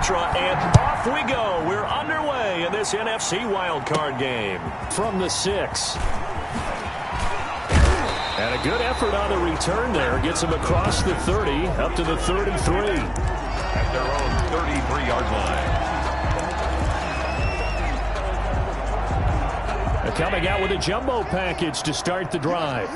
mantra, and off we go. We're underway in this NFC wildcard game. From the 6. And a good effort on the return there. Gets him across the 30, up to the 33. At their own 33-yard line. They're coming out with a jumbo package to start the drive.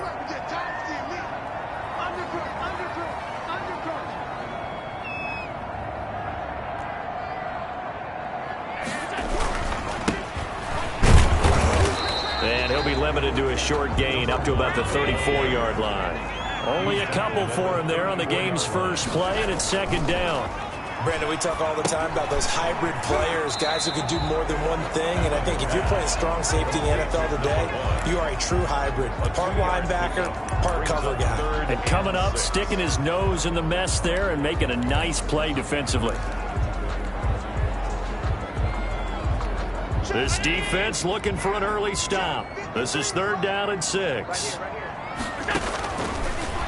And he'll be limited to a short gain up to about the 34-yard line. Only a couple for him there on the game's first play, and it's second down. Brandon, we talk all the time about those hybrid players, guys who can do more than one thing. And I think if you're playing strong safety in the NFL today, you are a true hybrid. Part linebacker, part cover guy. And coming up, sticking his nose in the mess there and making a nice play defensively. This defense looking for an early stop. This is 3rd down and 6.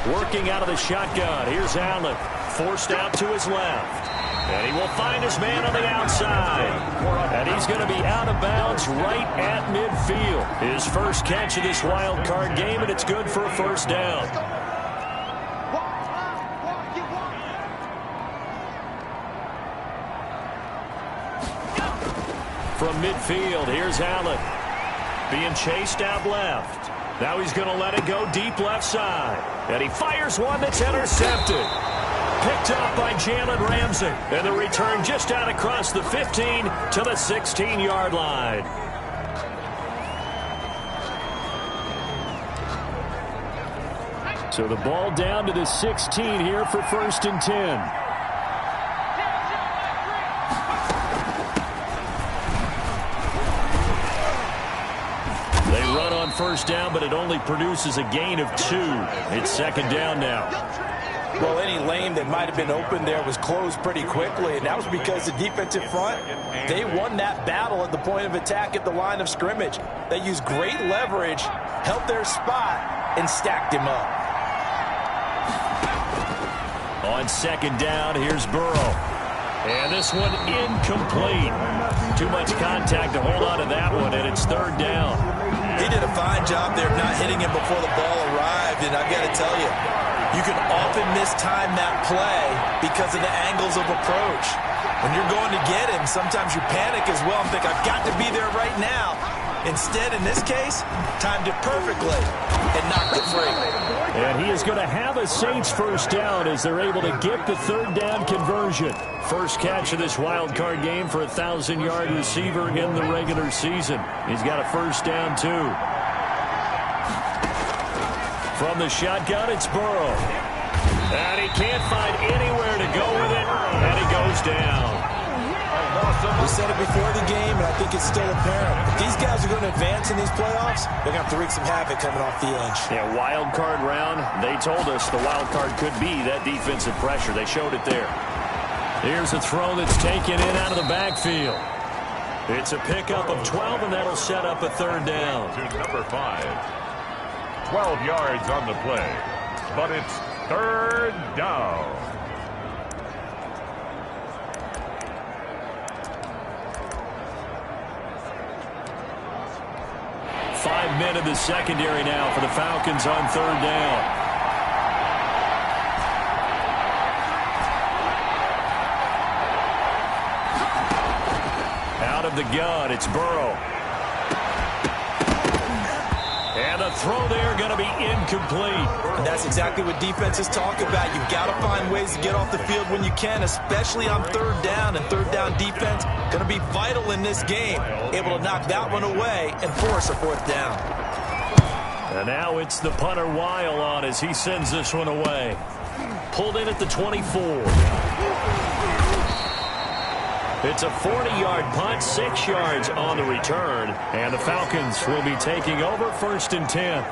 Working out of the shotgun. Here's Allen. Forced out to his left. And he will find his man on the outside. And he's going to be out of bounds right at midfield. His first catch of this wild card game, and it's good for a first down. From midfield, here's Allen. Being chased out left. Now he's going to let it go deep left side. And he fires one that's intercepted. Picked up by Jalen Ramsey. And the return just out across the 15 to the 16-yard line. So the ball down to the 16 here for 1st and 10. First down, but it only produces a gain of 2. It's second down now. Well, any lane that might have been open there was closed pretty quickly, and that was because the defensive front, they won that battle at the point of attack at the line of scrimmage. They used great leverage, held their spot, and stacked him up. On second down, here's Burrow. And this one incomplete. Too much contact to hold on to that one, and it's 3rd down. He did a fine job there of not hitting him before the ball arrived, and I've got to tell you, you can often mistime that play because of the angles of approach. When you're going to get him, sometimes you panic as well and think, I've got to be there right now. Instead, in this case, timed it perfectly and knocked it free. And he is going to have a Saints first down as they're able to get the 3rd down conversion. First catch of this wild card game for a 1,000-yard receiver in the regular season. He's got a first down, too. From the shotgun, it's Burrow. And he can't find anywhere to go with it, and he goes down. We said it before the game, and I think it's still apparent. If these guys are going to advance in these playoffs, they're going to have to wreak some havoc coming off the edge. Yeah, wild card round, they told us the wild card could be that defensive pressure. They showed it there. Here's a throw that's taken in out of the backfield. It's a pickup of 12, and that'll set up a 3rd down. To number 5. 12 yards on the play, but it's 3rd down. 5 men in the secondary now for the Falcons on 3rd down. Out of the gun, it's Burrow. And the throw there going to be incomplete. And that's exactly what defenses talk about. You've got to find ways to get off the field when you can, especially on 3rd down. And 3rd down defense going to be vital in this game. Able to knock that one away and force a 4th down. And now it's the punter Weil on as he sends this one away. Pulled in at the 24. It's a 40-yard punt, 6 yards on the return. And the Falcons will be taking over 1st and 10.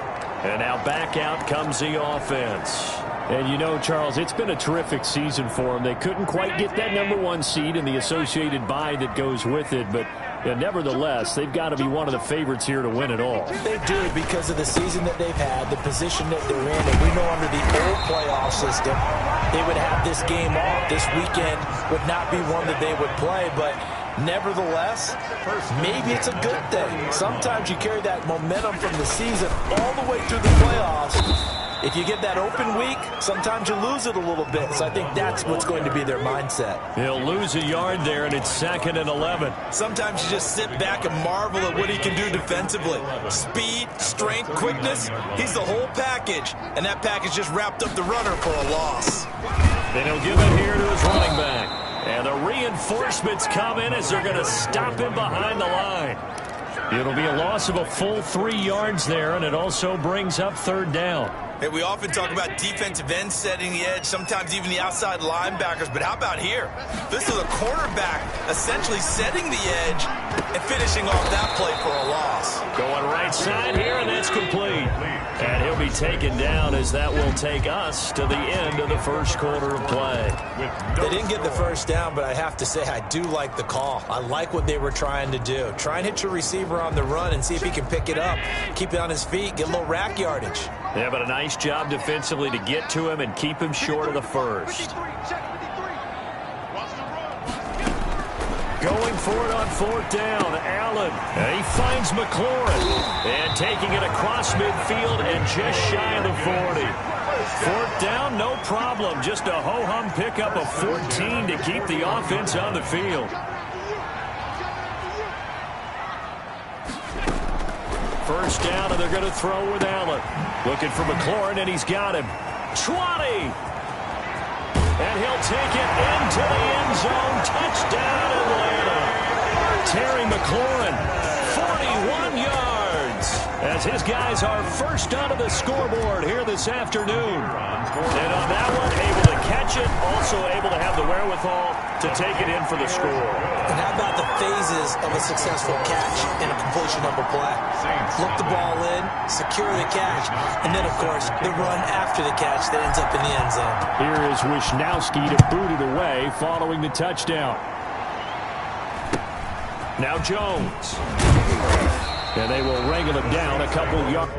And now back out comes the offense. And you know, Charles, it's been a terrific season for them. They couldn't quite get that #1 seed and the associated bye that goes with it, but And nevertheless, they've got to be one of the favorites here to win it all. They do, because of the season that they've had, the position that they're in. And we know under the old playoff system, they would have this game off. This weekend would not be one that they would play, but nevertheless, maybe it's a good thing. Sometimes you carry that momentum from the season all the way through the playoffs. If you get that open week, sometimes you lose it a little bit. So I think that's what's going to be their mindset. He'll lose a yard there, and it's 2nd and 11. Sometimes you just sit back and marvel at what he can do defensively. Speed, strength, quickness, he's the whole package. And that package just wrapped up the runner for a loss. Then he'll give it here to his running back. And the reinforcements come in as they're going to stop him behind the line. It'll be a loss of a full 3 yards there, and it also brings up 3rd down. Hey, we often talk about defensive ends setting the edge, sometimes even the outside linebackers, but how about here? This is a cornerback essentially setting the edge and finishing off that play for a loss. Going right side here, and that's complete. And he'll be taken down as that will take us to the end of the first quarter of play. They didn't get the first down, but I have to say I do like the call. I like what they were trying to do. Try and hit your receiver on the run and see if he can pick it up. Keep it on his feet, get a little rack yardage. Yeah, but a nice job defensively to get to him and keep him short of the first. Going for it on 4th down, Allen. And he finds McLaurin. And taking it across midfield and just shy of the 40. 4th down, no problem. Just a ho-hum pickup of 14 to keep the offense on the field. First down, and they're going to throw with Allen. Looking for McLaurin, and he's got him. 20. And he'll take it into the end zone. Touchdown, Atlanta. Terry McLaurin, 41 yards. As his guys are first onto the scoreboard here this afternoon. And on that one, able to catch it, also able to have the wherewithal to take it in for the score. And how about the phases of a successful catch and a completion of a play? Look the ball in, secure the catch, and then, of course, the run after the catch that ends up in the end zone. Here is Wisnowski to boot it away following the touchdown. Now Jones. And they will wrangle him down a couple yards.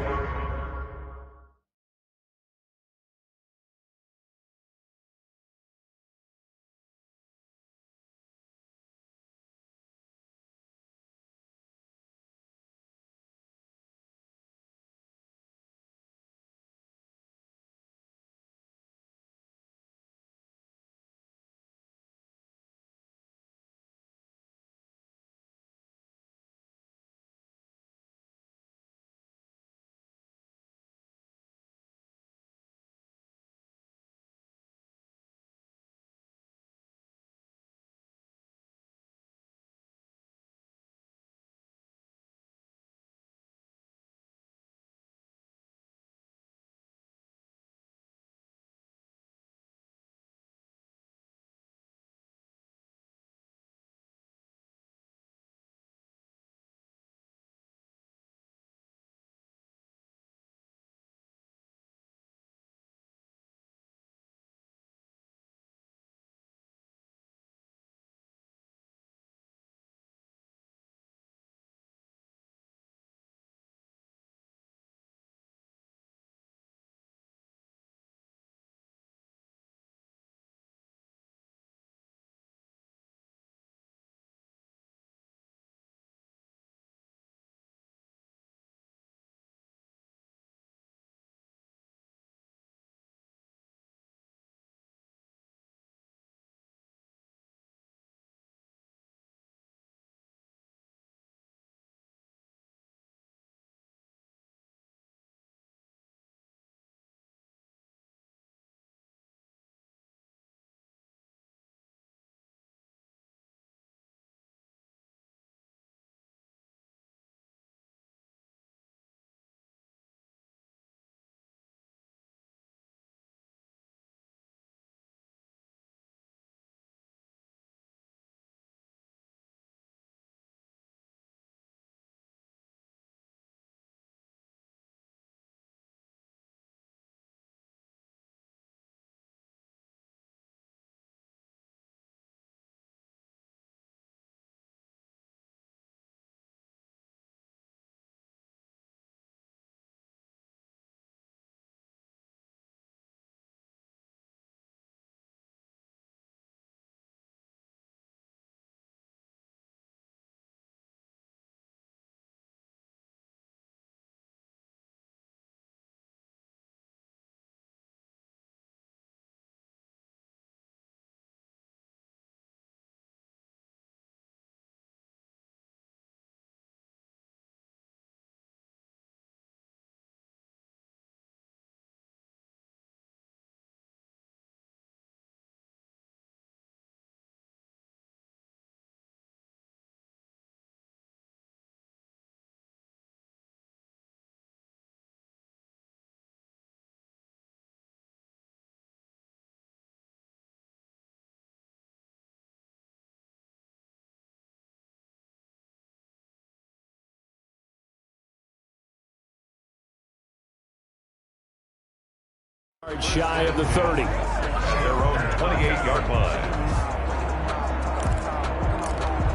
Shy of the 30. Their own 28-yard line.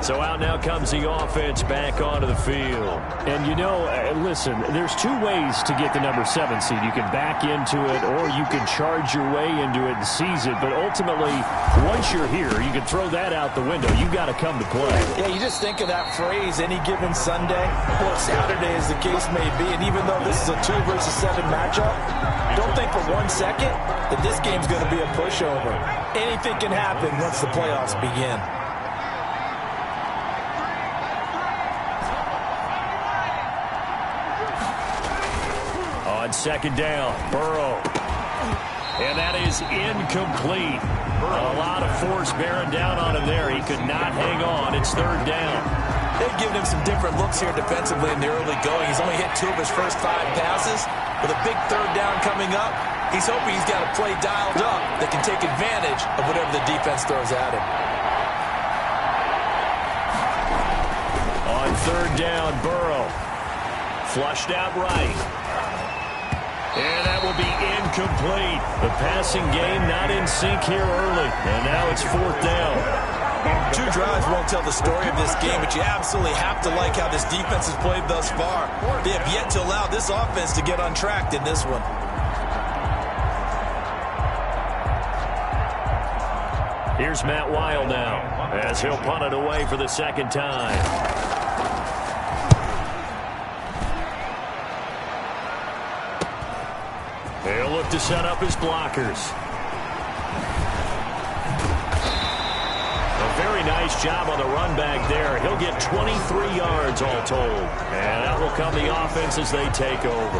So out now comes the offense back onto the field. And, you know, listen, there's two ways to get the number 7 seed. You can back into it or you can charge your way into it and seize it. But ultimately, once you're here, you can throw that out the window. You've got to come to play. Yeah, you just think of that phrase, any given Sunday, or Saturday as the case may be. And even though this is a 2 versus 7 matchup, don't think for 1 second that this game's going to be a pushover. Anything can happen once the playoffs begin. On second down, Burrow. And that is incomplete. A lot of force bearing down on him there. He could not hang on. It's third down. They've given him some different looks here defensively in the early going. He's only hit 2 of his first 5 passes. With a big third down coming up, he's hoping he's got a play dialed up that can take advantage of whatever the defense throws at him. On third down, Burrow. Flushed out right. And that will be incomplete. The passing game not in sync here early. And now it's fourth down. 2 drives won't tell the story of this game, but you absolutely have to like how this defense has played thus far. They have yet to allow this offense to get untracked in this one. Here's Matt Weil now as he'll punt it away for the second time. He'll look to set up his blockers. A very nice job on the run back there. He'll get 23 yards all told. And that will come the offense as they take over.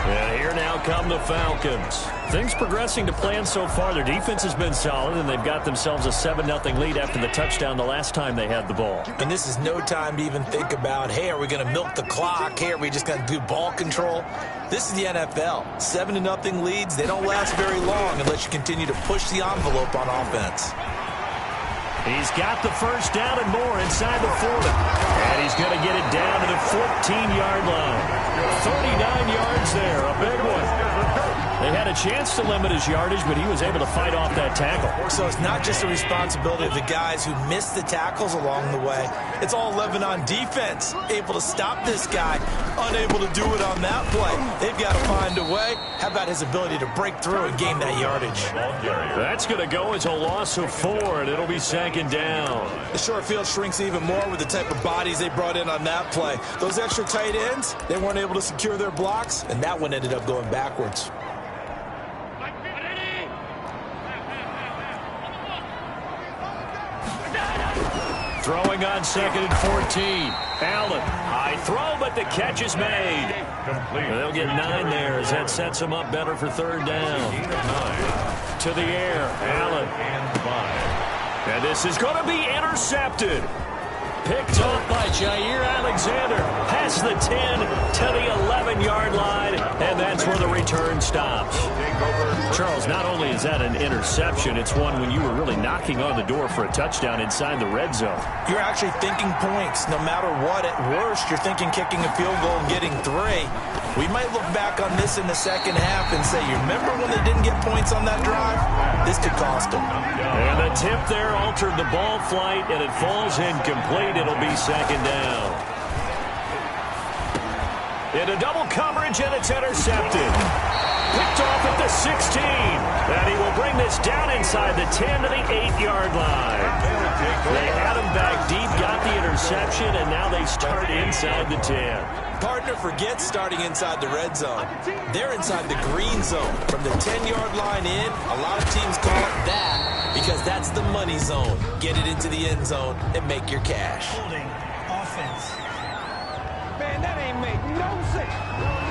And here now come the Falcons. Things progressing to plan so far. Their defense has been solid, and they've got themselves a 7-0 lead after the touchdown the last time they had the ball. And this is no time to even think about, hey, are we going to milk the clock? Hey, are we just going to do ball control? This is the NFL. 7-0 leads, they don't last very long unless you continue to push the envelope on offense. He's got the first down and more inside the 40. And he's going to get it down to the 14-yard line. 39 yards there, a big one. They had a chance to limit his yardage, but he was able to fight off that tackle. So it's not just the responsibility of the guys who missed the tackles along the way. It's all 11 on defense, able to stop this guy, unable to do it on that play. They've got to find a way. How about his ability to break through and gain that yardage? That's going to go as a loss of 4, and it'll be second down. The short field shrinks even more with the type of bodies they brought in on that play. Those extra tight ends, they weren't able to secure their blocks, and that one ended up going backwards. Throwing on second and 14. Allen, high throw, but the catch is made. They'll get 9 there as that sets them up better for third down. To the air, Allen. And this is going to be intercepted. Picked off by Jair Alexander. Past the 10 to the 11-yard line, and that's where the return stops. Charles, not only is that an interception, it's one when you were really knocking on the door for a touchdown inside the red zone. You're actually thinking points. No matter what, at worst, you're thinking kicking a field goal and getting 3. We might look back on this in the second half and say, you remember when they didn't get points on that drive? This could cost them. And the tip there altered the ball flight, and it falls incomplete. It'll be second down. Into double coverage, and it's intercepted. Picked off at the 16. And he will bring this down inside the 10 to the 8-yard line. They had him back deep, got the interception, and now they start inside the 10. Partner forgets starting inside the red zone. They're inside the green zone. From the 10-yard line in, a lot of teams call it that because that's the money zone. Get it into the end zone and make your cash. Holding offense. Man, that ain't make no sense.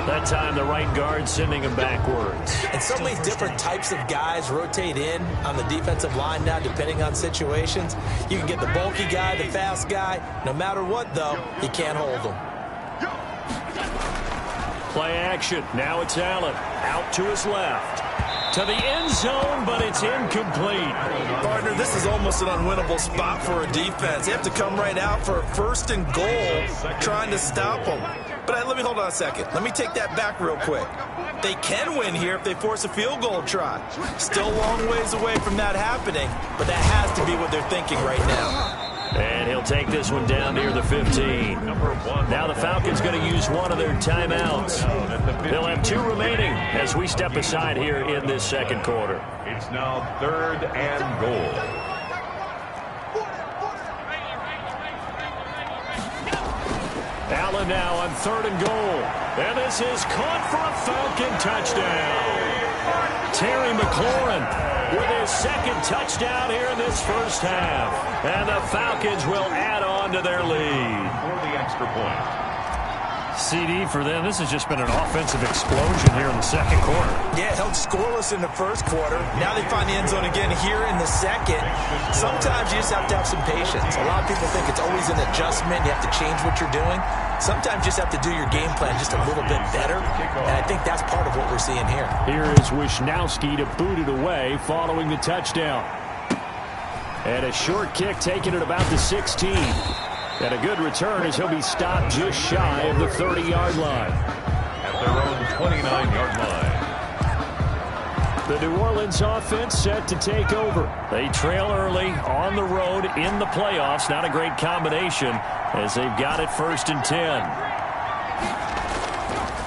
That time, the right guard sending him backwards. And so many different types of guys rotate in on the defensive line now, depending on situations. You can get the bulky guy, the fast guy. No matter what, though, you can't hold them. Play action. Now it's Allen. Out to his left. To the end zone, but it's incomplete. Partner, this is almost an unwinnable spot for a defense. They have to come right out for a 1st and goal, trying to stop them. But let me hold on a second. Let me take that back real quick. They can win here if they force a field goal try. Still a long ways away from that happening, but that has to be what they're thinking right now. And he'll take this one down near the 15. Now the Falcons going to use one of their timeouts. They'll have 2 remaining as we step aside here in this second quarter. It's now 3rd and goal. Allen now on 3rd and goal. And this is caught for a Falcon touchdown. Terry McLaurin with his 2nd touchdown here in this first half. And the Falcons will add on to their lead. For the extra point. CD for them. This has just been an offensive explosion here in the second quarter. Yeah, held scoreless in the first quarter. Now they find the end zone again here in the second. Sometimes you just have to have some patience. A lot of people think it's always an adjustment. You have to change what you're doing. Sometimes you just have to do your game plan just a little bit better. And I think that's part of what we're seeing here. Here is Wisnowski to boot it away following the touchdown. And a short kick taken at about the 16. And a good return as he'll be stopped just shy of the 30-yard line. At their own 29-yard line. The New Orleans offense set to take over. They trail early on the road in the playoffs. Not a great combination as they've got it 1st and 10.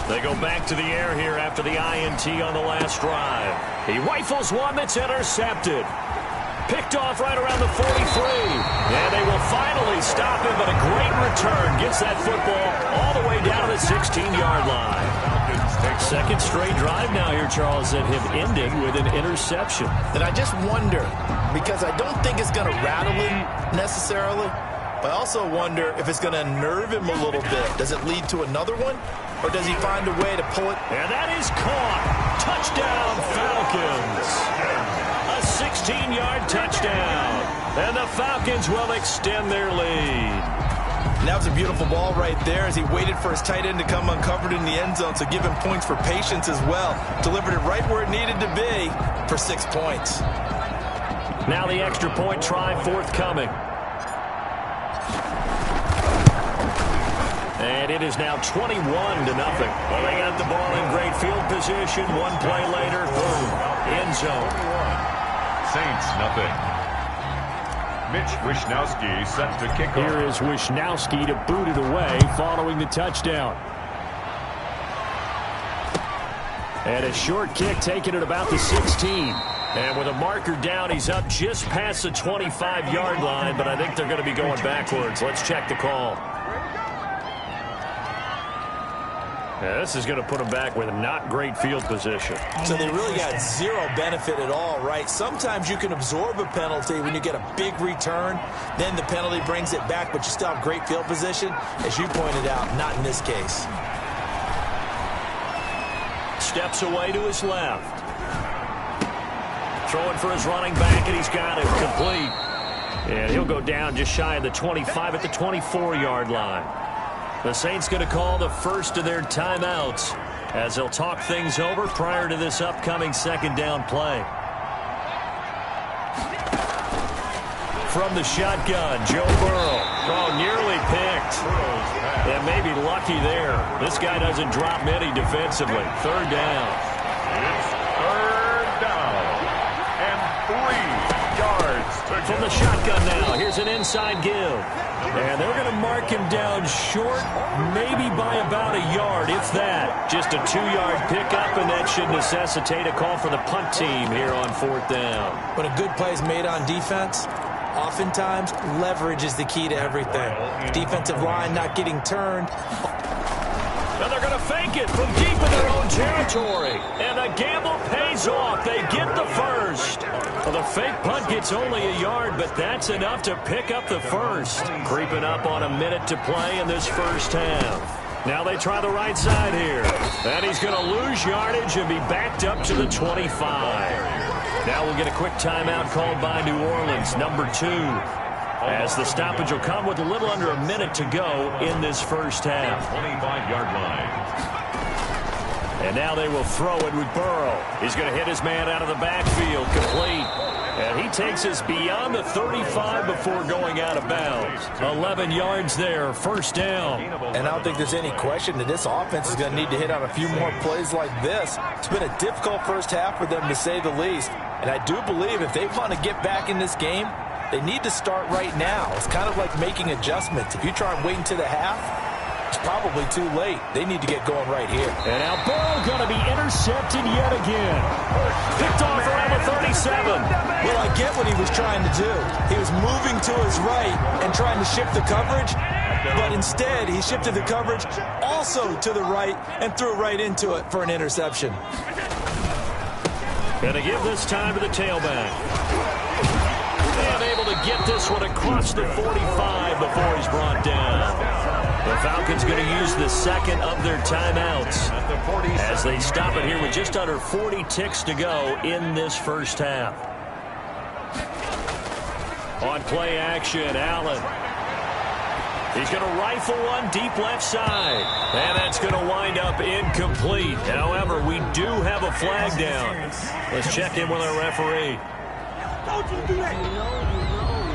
They go back to the air here after the INT on the last drive. He rifles one that's intercepted. Picked off right around the 43. And they will finally stop him, but a great return. Gets that football all the way down to the 16-yard line. Second straight drive now here, Charles, that have ended with an interception. And I just wonder, because I don't think it's going to rattle him necessarily, but I also wonder if it's going to unnerve him a little bit. Does it lead to another one, or does he find a way to pull it? And that is caught. Touchdown, Falcons. A 16-yard touchdown. And the Falcons will extend their lead. And that was a beautiful ball right there as he waited for his tight end to come uncovered in the end zone, so give him points for patience as well. Delivered it right where it needed to be for 6 points. Now the extra point try forthcoming. And it is now 21-0. Well, they got the ball in great field position. One play later, boom, end zone. Saints, nothing. Mitch Wisnowski set to kick off. Here is Wisnowski to boot it away following the touchdown. And a short kick taken at about the 16. And with a marker down, he's up just past the 25-yard line, but I think they're going to be going backwards. Let's check the call. Yeah, this is going to put them back with not great field position. So they really got zero benefit at all, right? Sometimes you can absorb a penalty when you get a big return. Then the penalty brings it back, but you still have great field position. As you pointed out, not in this case. Steps away to his left. Throwing for his running back, and he's got it complete. And he'll go down just shy of the 25 at the 24-yard line. The Saints going to call the first of their timeouts as they'll talk things over prior to this upcoming second down play. From the shotgun, Joe Burrow. Oh, nearly picked. And maybe lucky there. This guy doesn't drop many defensively. Third down. It's 3rd down. And 3 yards to From the shotgun now. Here's an inside give. And they're going to mark him down short, maybe by about a yard, if that. Just a 2-yard pickup, and that should necessitate a call for the punt team here on 4th down. When a good play is made on defense, oftentimes leverage is the key to everything. Defensive line not getting turned. And they're going to fake it from deep in their own territory. And the gamble pays off. They get the first. Well, the fake punt gets only a yard, but that's enough to pick up the first. Creeping up on a minute to play in this first half. Now they try the right side here. And he's going to lose yardage and be backed up to the 25. Now we'll get a quick timeout called by New Orleans, number 2. As the stoppage will come with a little under a minute to go in this first half. 25-yard line. And now they will throw it with Burrow. He's going to hit his man out of the backfield, complete. And he takes us beyond the 35 before going out of bounds. 11 yards there, first down. And I don't think there's any question that this offense is going to need to hit on a few more plays like this. It's been a difficult first half for them, to say the least. And I do believe if they want to get back in this game, they need to start right now. It's kind of like making adjustments. If you try and wait until the half, it's probably too late. They need to get going right here. And now Burrow going to be intercepted yet again. Picked off around the 37. Well, I get what he was trying to do. He was moving to his right and trying to shift the coverage, but instead he shifted the coverage also to the right and threw right into it for an interception. Going to give this time to the tailback. And able to get this one across the 45 before he's brought down. The Falcons going to use the second of their timeouts as they stop it here with just under 40 ticks to go in this first half. On play action, Allen. He's going to rifle one deep left side. And that's going to wind up incomplete. However, we do have a flag down. Let's check in with our referee.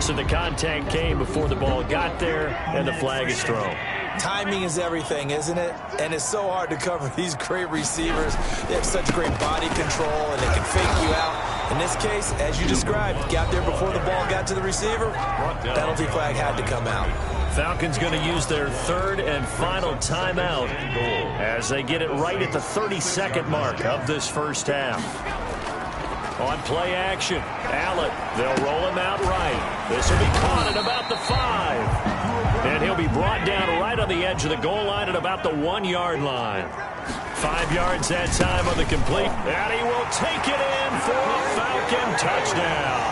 So the contact came before the ball got there, and the flag is thrown. Timing is everything, isn't it? And it's so hard to cover these great receivers. They have such great body control, and they can fake you out. In this case, as you described, got there before the ball got to the receiver. Penalty flag had to come out. Falcons going to use their third and final timeout as they get it right at the 32nd mark of this first half. On play action, Allen. They'll roll him out right. This will be caught at about the 5. And he'll be brought down right on the edge of the goal line at about the 1-yard line. 5 yards that time on the complete. And he will take it in for a Falcon touchdown.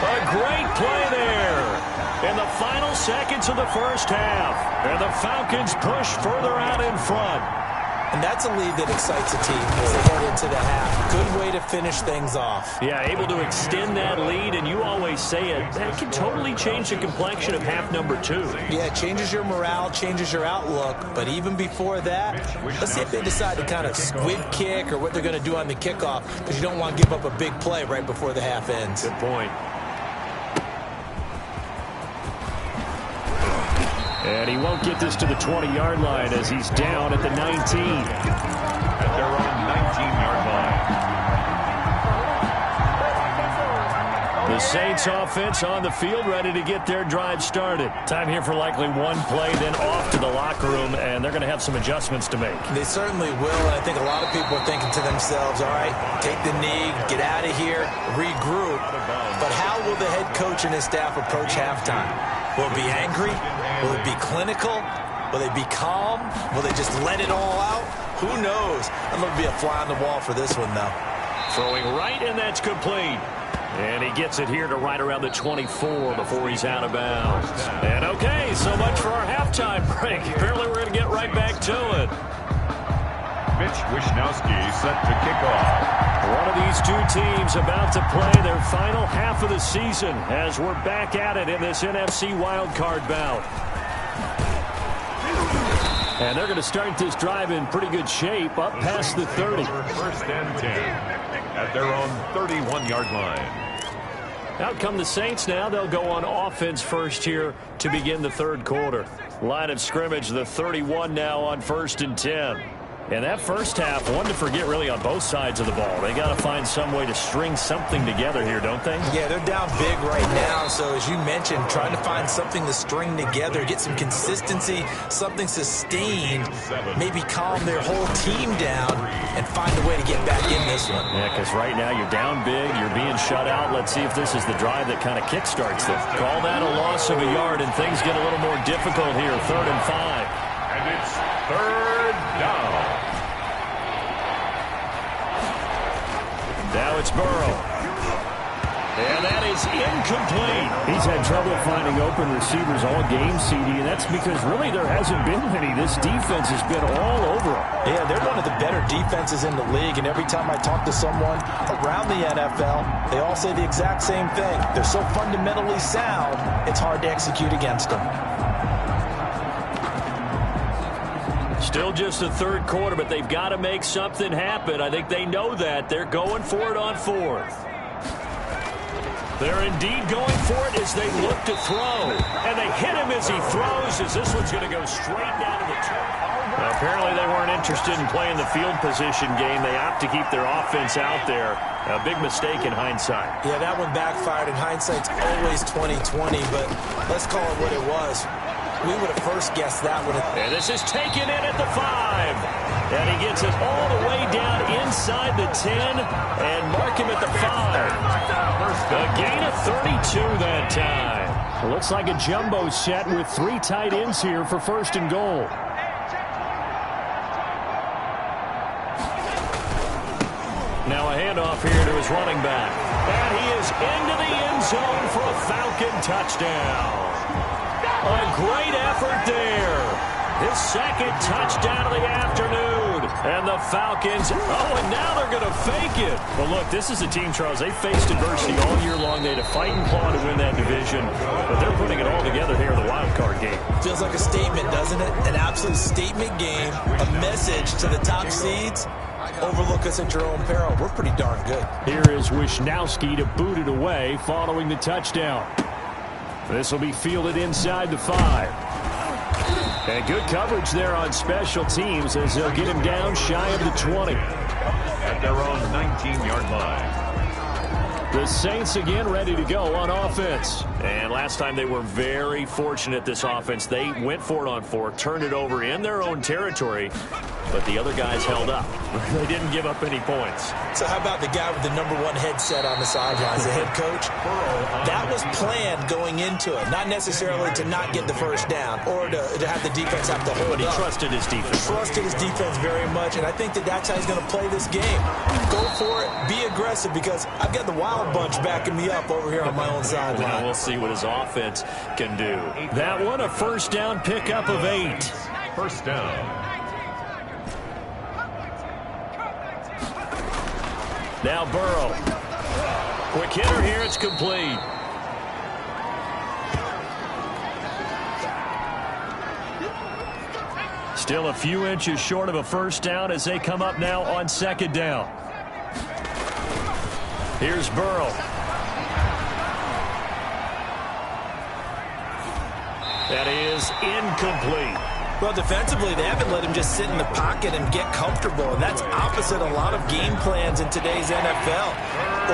A great play there in the final seconds of the first half. And the Falcons push further out in front. And that's a lead that excites a team as they head into the half. Good way to finish things off. Yeah, able to extend that lead, and you always say it, that can totally change the complexion of half number 2. Yeah, it changes your morale, changes your outlook, but even before that, let's see if they decide to kind of squib kick or what they're going to do on the kickoff, because you don't want to give up a big play right before the half ends. Good point. And he won't get this to the 20-yard line as he's down at the 19. At their own 19-yard line. The Saints offense on the field, ready to get their drive started. Time here for likely one play, then off to the locker room, and they're going to have some adjustments to make. They certainly will, and I think a lot of people are thinking to themselves, all right, take the knee, get out of here, regroup. But how will the head coach and his staff approach halftime? Will it be angry? Will it be clinical? Will they be calm? Will they just let it all out? Who knows? I'm going to be a fly on the wall for this one, though. Throwing right, and that's complete. And he gets it here to right around the 24 before he's out of bounds. And okay, so much for our halftime break. Apparently we're going to get right back to it. Mitch Wishnowsky set to kick off. One of these two teams about to play their final half of the season as we're back at it in this NFC wildcard bout. And they're going to start this drive in pretty good shape, up past the 30. First and 10 at their own 31-yard line. Out come the Saints now. They'll go on offense first here to begin the third quarter. Line of scrimmage, the 31 now on 1st and 10. And that first half, one to forget really on both sides of the ball. They got to find some way to string something together here, don't they? Yeah, they're down big right now. So as you mentioned, trying to find something to string together, get some consistency, something sustained, maybe calm their whole team down and find a way to get back in this one. Yeah, because right now you're down big, you're being shut out. Let's see if this is the drive that kind of kickstarts them. Call that a loss of a yard, and things get a little more difficult here. 3rd and 5. And it's 3rd down. Now it's Burrow. And that is incomplete. He's had trouble finding open receivers all game, CD, and that's because really there hasn't been many. This defense has been all over them. Yeah, they're one of the better defenses in the league, and every time I talk to someone around the NFL, they all say the exact same thing. They're so fundamentally sound, it's hard to execute against them. Still just the third quarter, but they've got to make something happen. I think they know that. They're going for it on 4th. They're indeed going for it as they look to throw. And they hit him as he throws, as this one's going to go straight down to the turf. Well, apparently they weren't interested in playing the field position game. They opt to keep their offense out there. A big mistake in hindsight. Yeah, that one backfired. And hindsight's always 20/20, but let's call it what it was. We would have first guessed that one. And this is taken in at the 5. And he gets it all the way down inside the 10 and mark him at the 5. A gain of 32 that time. It looks like a jumbo set with 3 tight ends here for first and goal. Now a handoff here to his running back. And he is into the end zone for a Falcon touchdown. A great effort there. His second touchdown of the afternoon. And the Falcons, and now they're going to fake it. Well, look, this is a team, Charles, they faced adversity all year long. They had to fight and claw to win that division. But they're putting it all together here in the wild card game. Feels like a statement, doesn't it? An absolute statement game. A message to the top seeds. Overlook us at your own peril. We're pretty darn good. Here is Wisnowski to boot it away following the touchdown. This will be fielded inside the 5. And good coverage there on special teams as they'll get him down shy of the 20. At their own 19-yard line. The Saints again ready to go on offense. And last time they were very fortunate, this offense. They went for it on 4, turned it over in their own territory, but the other guys held up. They didn't give up any points. So how about the guy with the #1 headset on the sidelines, the head coach? That was planned going into it, not necessarily to not get the first down or to have the defense have to hold But he up. trusted his defense. Trusted his defense very much, and I think that's how he's going to play this game. Go for it, be aggressive, because I've got the Wild Bunch backing me up over here on my own sideline. Now we'll see what his offense can do. That one, a first down pickup of 8. First down. Now Burrow. Quick hitter here, it's complete. Still a few inches short of a first down as they come up now on second down. Here's Burrow. That is incomplete. Well, defensively, they haven't let him just sit in the pocket and get comfortable, and that's opposite a lot of game plans in today's NFL.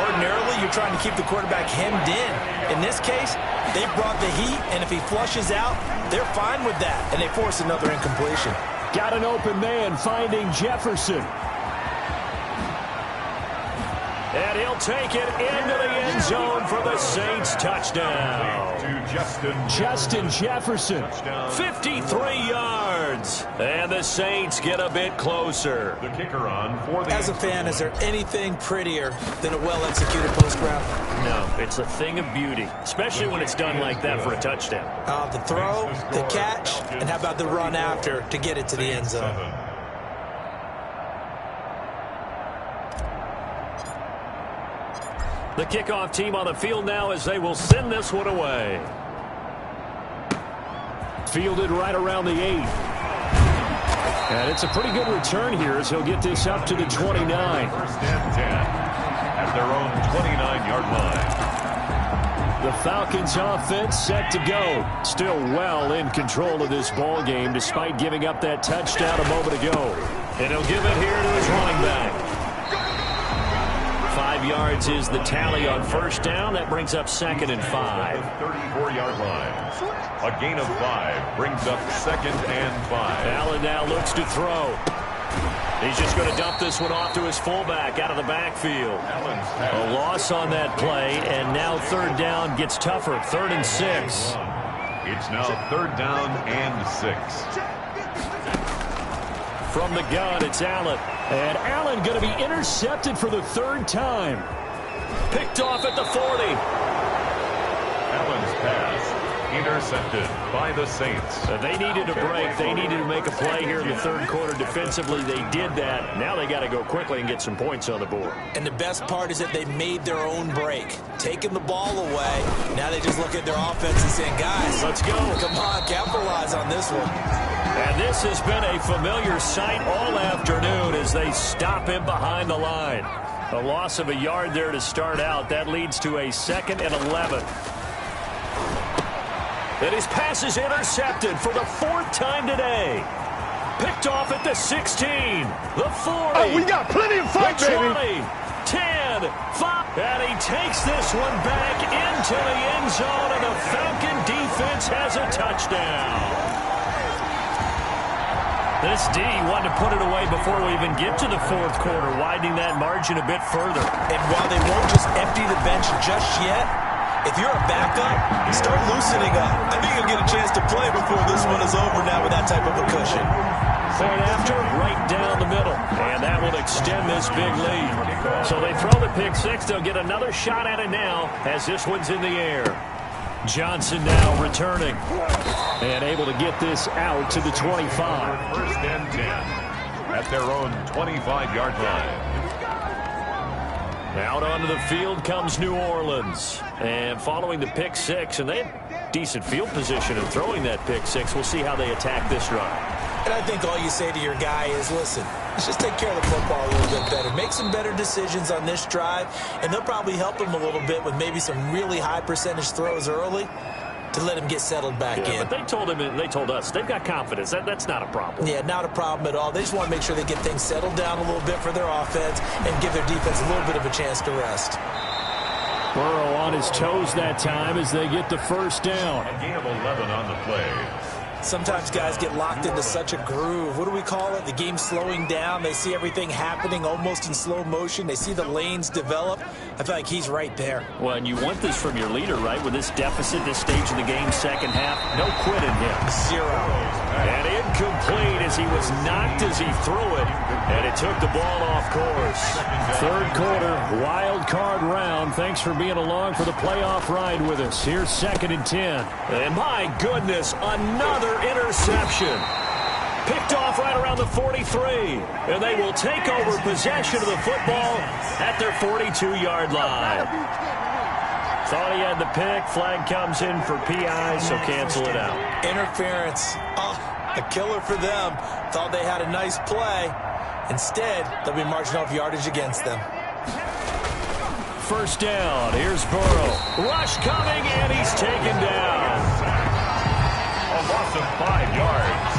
Ordinarily, you're trying to keep the quarterback hemmed in. In this case, they brought the heat, and if he flushes out, they're fine with that, and they force another incompletion. Got an open man finding Jefferson. And he'll take it into the end zone for the Saints touchdown. To Justin Jefferson, 53 yards. And the Saints get a bit closer. The kicker on for the As a fan, is there anything prettier than a well-executed post route? No, it's a thing of beauty, especially when it's done like that for a touchdown. The throw, the catch, and how about the run after to get it to the end zone? The kickoff team on the field now as they will send this one away. Fielded right around the 8. And it's a pretty good return here as he'll get this up to the 29. First and 10 at their own 29-yard line. The Falcons offense set to go. Still well in control of this ball game despite giving up that touchdown a moment ago. And he'll give it here to his running back. 5 yards is the tally on first down. That brings up second and 5. 34-yard line. A gain of 5 brings up second and 5. Allen now looks to throw. He's just going to dump this one off to his fullback out of the backfield. A loss on that play, and now third down gets tougher. 3rd and 6. It's now 3rd down and 6. From the gun, it's Allen. And Allen going to be intercepted for the 3rd time. Picked off at the 40. Allen's pass intercepted by the Saints. They needed a break. They needed to make a play here in the 3rd quarter. Defensively, they did that. Now they got to go quickly and get some points on the board. And the best part is that they made their own break. Taking the ball away. Now they just look at their offense and saying, guys, let's go. Come on, capitalize on this one. And this has been a familiar sight all afternoon as they stop him behind the line. A loss of a yard there to start out. That leads to a 2nd and 11. And his pass is intercepted for the 4th time today. Picked off at the 16, the 40. Oh, we got plenty of fight, the 20, baby. 10, 5. And he takes this one back into the end zone, and the Falcon defense has a touchdown. This D wanted to put it away before we even get to the 4th quarter, widening that margin a bit further. And while they won't just empty the bench just yet, if you're a backup, start loosening up. I think you'll get a chance to play before this one is over now with that type of a cushion. Point after, right down the middle. And that will extend this big lead. So they throw the pick six. They'll get another shot at it now as this one's in the air. Johnson now returning. And able to get this out to the 25. 1st and 10 at their own 25-yard line. Out onto the field comes New Orleans. And following the pick six, and they have decent field position in throwing that pick six. We'll see how they attack this drive. And I think all you say to your guy is, listen, let's just take care of the football a little bit better. Make some better decisions on this drive, and they'll probably help him a little bit with maybe some really high percentage throws early to let him get settled back in. But they told him, and they told us, they've got confidence. That's not a problem. Yeah, not a problem at all. They just want to make sure they get things settled down a little bit for their offense and give their defense a little bit of a chance to rest. Burrow on his toes that time as they get the 1st down. A gain of 11 on the play. Sometimes guys get locked into such a groove. What do we call it? The game's slowing down. They see everything happening almost in slow motion. They see the lanes develop. I feel like he's right there. Well, and you want this from your leader, right? With this deficit, this stage of the game, 2nd half, no quit in him. 0. And incomplete as he was knocked as he threw it. And it took the ball off course. 3rd quarter, wild card round. Thanks for being along for the playoff ride with us. Here's 2nd and 10. And my goodness, another interception. Picked off right around the 43. And they will take over possession of the football at their 42-yard line. Thought he had the pick. Flag comes in for PI, so cancel it out. Interference. Oh, a killer for them. Thought they had a nice play. Instead, they'll be marching off yardage against them. 1st down. Here's Burrow. Rush coming, and he's taken down. A loss of 5 yards.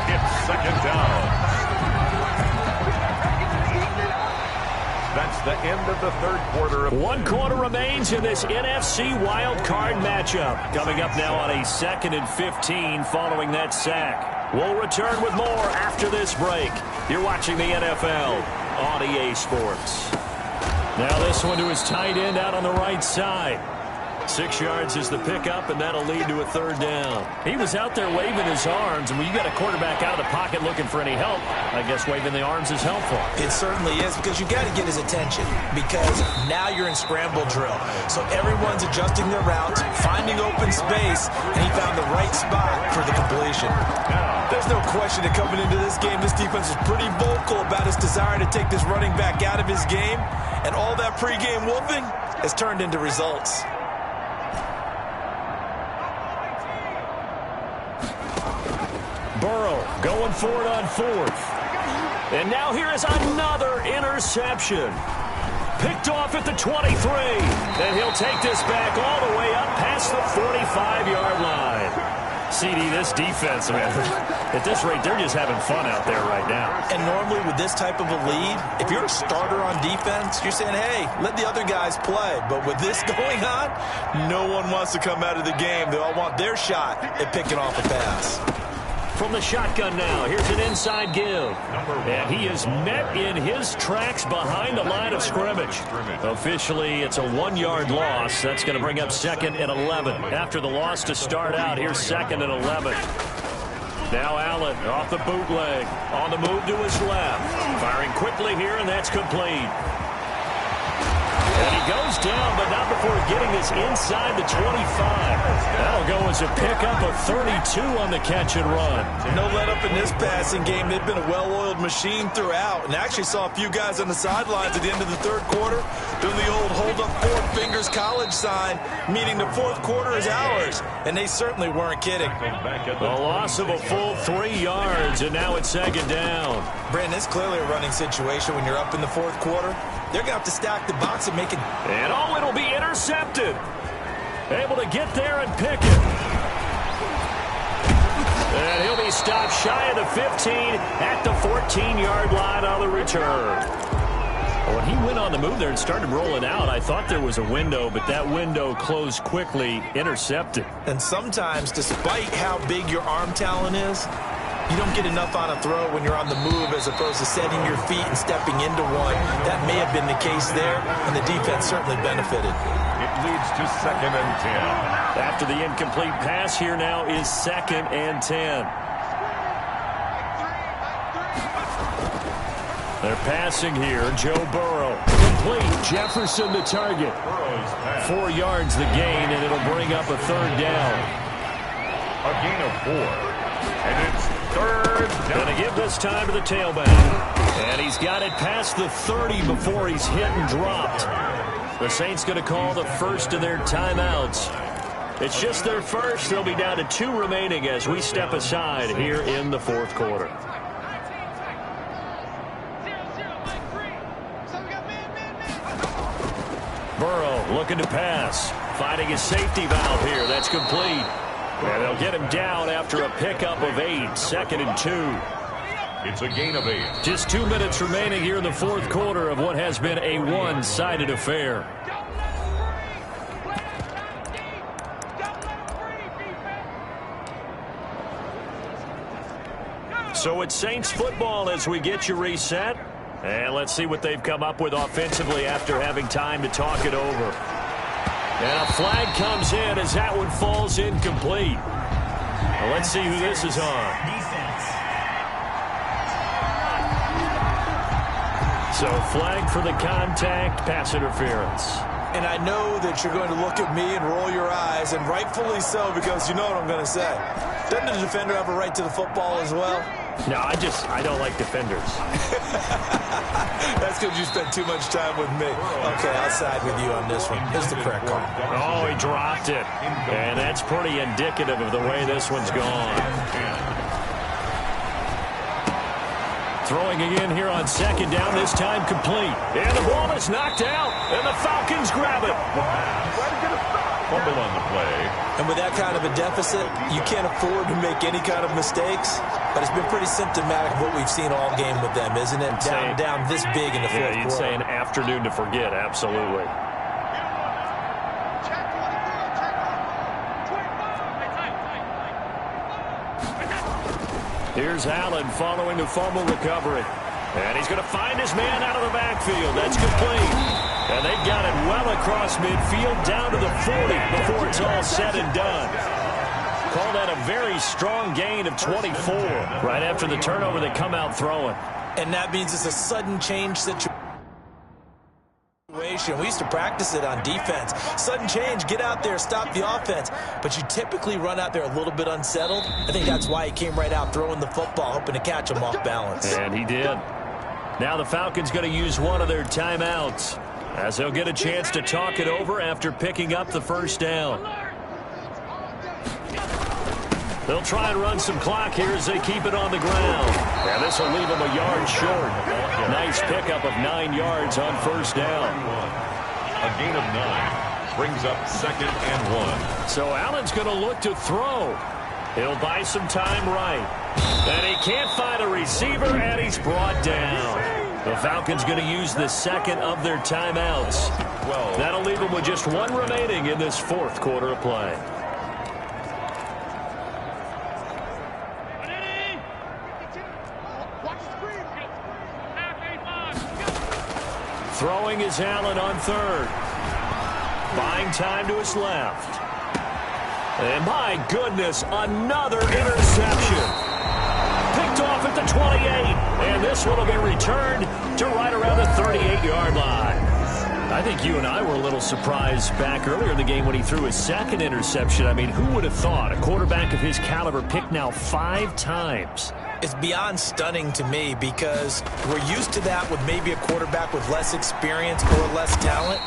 It's 2nd down. That's the end of the 3rd quarter. 1 quarter remains in this NFC wild card matchup. Coming up now on a 2nd and 15 following that sack. We'll return with more after this break. You're watching the NFL on EA Sports. Now this one to his tight end out on the right side. 6 yards is the pickup, and that'll lead to a 3rd down. He was out there waving his arms, and when you got a quarterback out of the pocket looking for any help, I guess waving the arms is helpful. It certainly is, because you got to get his attention, because now you're in scramble drill. So everyone's adjusting their routes, finding open space, and he found the right spot for the completion. There's no question that coming into this game, this defense was pretty vocal about its desire to take this running back out of his game, and all that pregame wolfing has turned into results. Burrow going for it on 4th. And now here is another interception. Picked off at the 23. And he'll take this back all the way up past the 45-yard line. CD, this defense, man, at this rate, they're just having fun out there right now. And normally with this type of a lead, if you're a starter on defense, you're saying, hey, let the other guys play. But with this going on, no one wants to come out of the game. They all want their shot at picking off a pass. From the shotgun now, here's an inside give. And he is met in his tracks behind the line of scrimmage. Officially, it's a 1-yard loss. That's going to bring up 2nd and 11. After the loss to start out, here's 2nd and 11. Now Allen off the bootleg. On the move to his left. Firing quickly here, and that's complete. And he goes down, but not before getting this inside the 25. That'll go as a pickup of 32 on the catch and run. No let up in this passing game. They've been a well-oiled machine throughout. And actually saw a few guys on the sidelines at the end of the third quarter doing the old hold up four fingers college sign, meaning the fourth quarter is ours. And they certainly weren't kidding. A loss of a full 3 yards, and now it's second down. Brandon, it's clearly a running situation when you're up in the fourth quarter. They're going to have to stack the box and make it. And it'll be intercepted. Able to get there and pick it. And he'll be stopped shy of the 15 at the 14-yard line on the return. When he went on the move there and started rolling out, I thought there was a window, but that window closed quickly, intercepted. And sometimes, despite how big your arm talent is, you don't get enough on a throw when you're on the move as opposed to setting your feet and stepping into one. That may have been the case there, and the defense certainly benefited. It leads to 2nd and 10. After the incomplete pass, here now is 2nd and 10. They're passing here. Joe Burrow. Complete. Jefferson the target. 4 yards the gain, and it'll bring up a third down. A gain of 4. And it's third down. Going to give this time to the tailback. And he's got it past the 30 before he's hit and dropped. The Saints going to call the first of their timeouts. It's just their first. They'll be down to 2 remaining as we step aside here in the fourth quarter. Burrow looking to pass. Finding his safety valve here. That's complete. And they'll get him down after a pickup of 8. 2nd and 2. It's a gain of 8. Just 2 minutes remaining here in the fourth quarter of what has been a one-sided affair. So it's Saints football as we get you reset. And let's see what they've come up with offensively after having time to talk it over. And a flag comes in as that one falls incomplete. Well, let's see who this is on. So flag for the contact, pass interference. And I know that you're going to look at me and roll your eyes, and rightfully so, because you know what I'm going to say. Doesn't the defender have a right to the football as well? No, I don't like defenders. That's because you spent too much time with me. Okay, I'll side with you on this one. It's the correct call. Oh, he dropped it. And that's pretty indicative of the way this one's gone. Throwing again here on 2nd down, this time complete. And the ball is knocked out, and the Falcons grab it. Fumble on the play. And with that kind of a deficit, you can't afford to make any kind of mistakes. But it's been pretty symptomatic of what we've seen all game with them, isn't it? Down this big in the fourth quarter. Yeah, you'd say an afternoon to forget, absolutely. Here's Allen following the fumble recovery. And he's going to find his man out of the backfield. That's complete. And they got it well across midfield down to the 40 before it's all said and done. Call that a very strong gain of 24. Right after the turnover, they come out throwing. And that means it's a sudden change situation. We used to practice it on defense. Sudden change, get out there, stop the offense. But you typically run out there a little bit unsettled. I think that's why he came right out throwing the football, hoping to catch him off balance. And he did. Now the Falcons going to use one of their timeouts as they'll get a chance to talk it over after picking up the first down. They'll try and run some clock here as they keep it on the ground. And this will leave them a yard short. Nice pickup of 9 yards on first down. A gain of 9 brings up 2nd and 1. So Allen's going to look to throw. He'll buy some time right. And he can't find a receiver, and he's brought down. The Falcons going to use the second of their timeouts. That'll leave them with just 1 remaining in this fourth quarter of play. Throwing is Allen on 3rd. Buying time to his left. And my goodness, another interception. Picked off at the 28. And this one will be returned to right around the 38-yard line. I think you and I were a little surprised back earlier in the game when he threw his second interception. I mean, who would have thought a quarterback of his caliber picked now 5 times? It's beyond stunning to me because we're used to that with maybe a quarterback with less experience or less talent.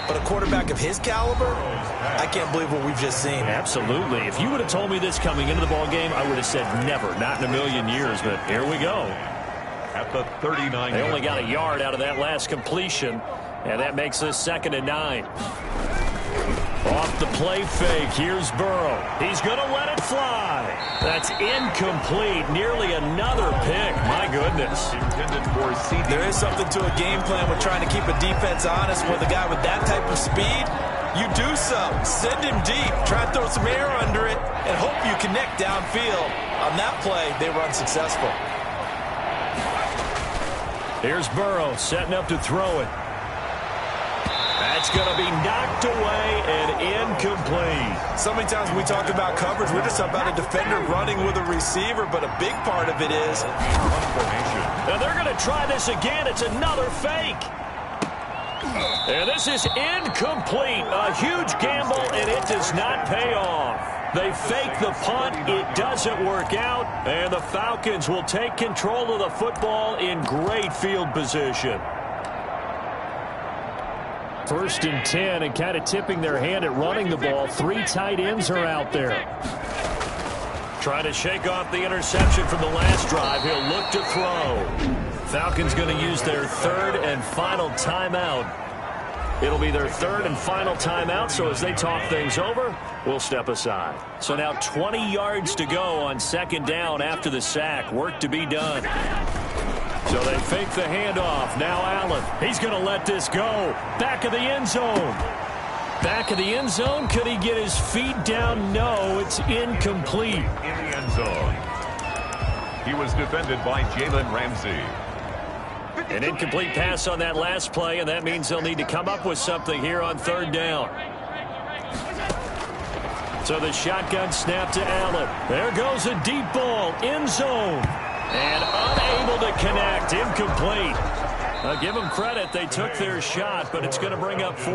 But a quarterback of his caliber, I can't believe what we've just seen. Absolutely. If you would have told me this coming into the ballgame, I would have said never, not in a million years. But here we go. At the 39. They only got a yard out of that last completion, and that makes this 2nd and 9. Off the play fake, here's Burrow. He's going to let it fly. That's incomplete. Nearly another pick. My goodness. There is something to a game plan with trying to keep a defense honest with a guy with that type of speed. You do so. Send him deep. Try to throw some air under it and hope you connect downfield. On that play, they were unsuccessful. Here's Burrow setting up to throw it. That's going to be knocked away and incomplete. So many times when we talk about coverage, we're just talking about a defender running with a receiver, but a big part of it is. Now they're going to try this again. It's another fake. And this is incomplete. A huge gamble, and it does not pay off. They fake the punt. It doesn't work out. And the Falcons will take control of the football in great field position. 1st and 10, and kind of tipping their hand at running the ball. 3 tight ends are out there. Trying to shake off the interception from the last drive. He'll look to throw. Falcons going to use their 3rd and final timeout. It'll be their 3rd and final timeout, so as they talk things over, we'll step aside. So now 20 yards to go on 2nd down after the sack. Work to be done. So they fake the handoff. Now Allen. He's going to let this go. Back of the end zone. Back of the end zone. Could he get his feet down? No, it's incomplete. In the end zone. He was defended by Jalen Ramsey. An incomplete pass on that last play, and that means they'll need to come up with something here on 3rd down. So the shotgun snap to Allen. There goes a deep ball. End zone. And unable to connect. Incomplete. I'll give them credit. They took their shot, but it's going to bring up 4.